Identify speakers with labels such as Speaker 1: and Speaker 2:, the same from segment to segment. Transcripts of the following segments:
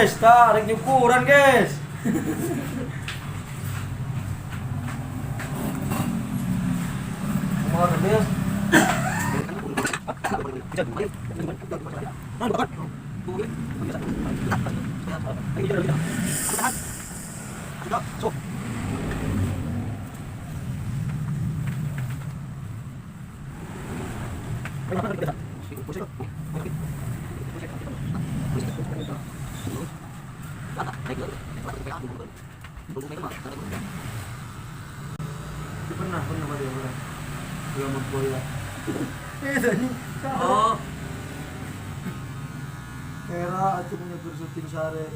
Speaker 1: guys, tarik ukuran guys. Mga guys. Pernah ba dia orang? Dia magbola. Oh. Era at punya bersuting sare.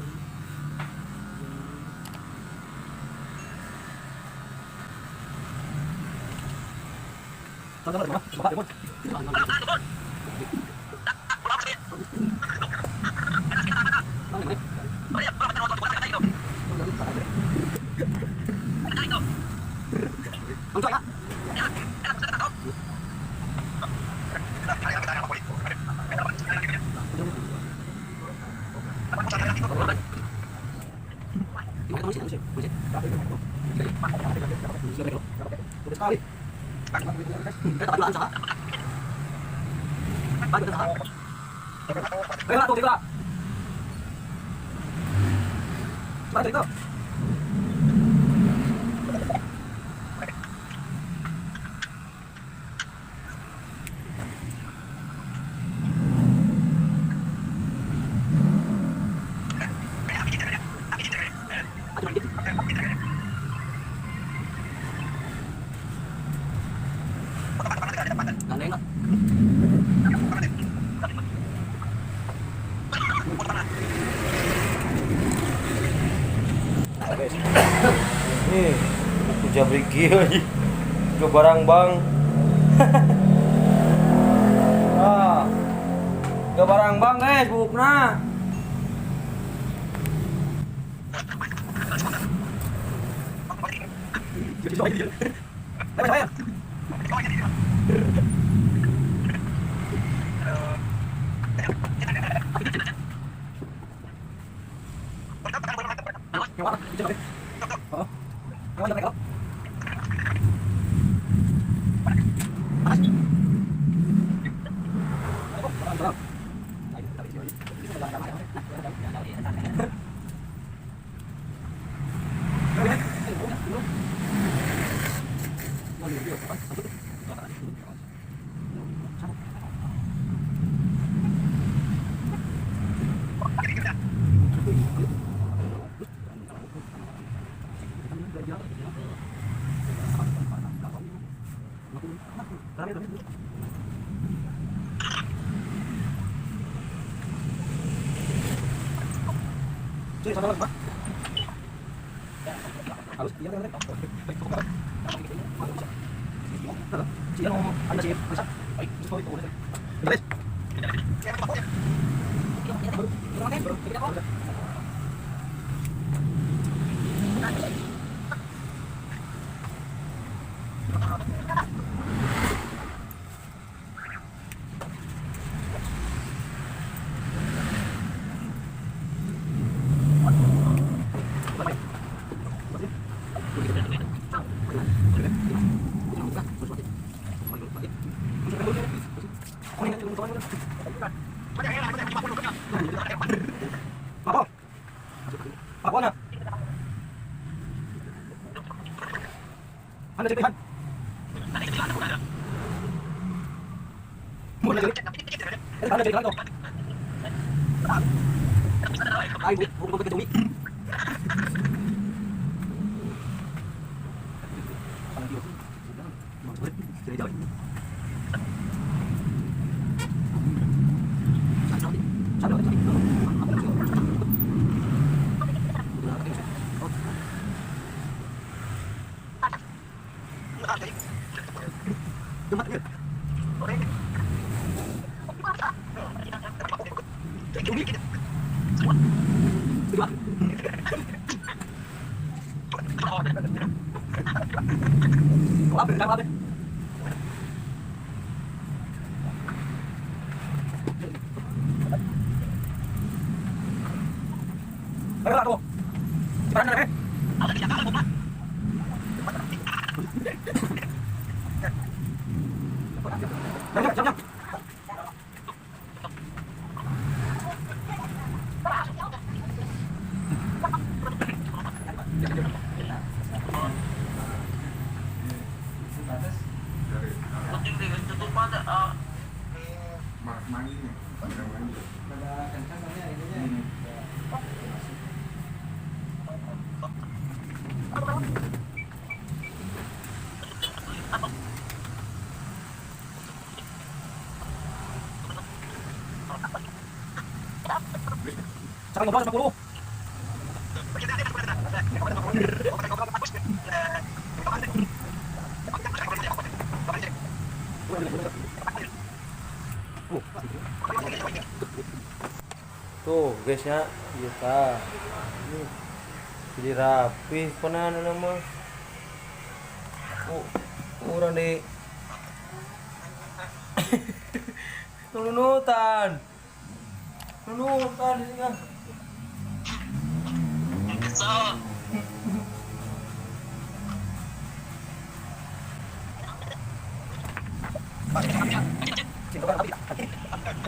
Speaker 1: Nih, aku jabrik lagi ke barang bang. Ah, ke barang bang guys, bukna. Apa na? Anda cek Anda cek to. Ay, bukan ke Tommy. Ayo aku. Cepetan nih. Jam.
Speaker 2: Penting deh, tutup mata.
Speaker 3: Mandi nih, pada mandi.
Speaker 1: Sekarang ngobrol sama guru. Tuh guysnya, iya ta. Ini jadi rapi, pernah nama. Oh, kurang di. Nunutan. Nunutan ini kan.
Speaker 2: So,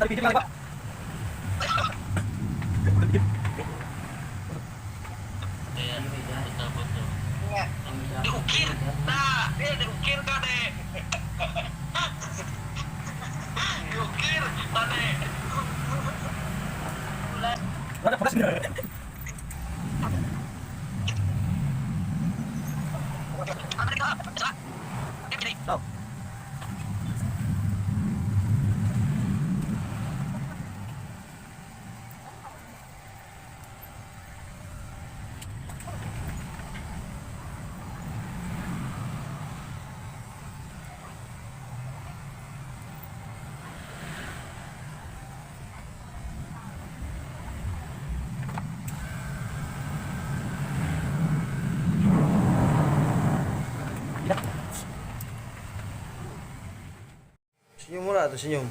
Speaker 1: Ada pinjam kali, Pak.
Speaker 2: iya, betul betul. Diukir, nah, diukir kan deh. Diukir, tadi.
Speaker 1: Ada pedas. Tahu. Senyum mula tuh senyum.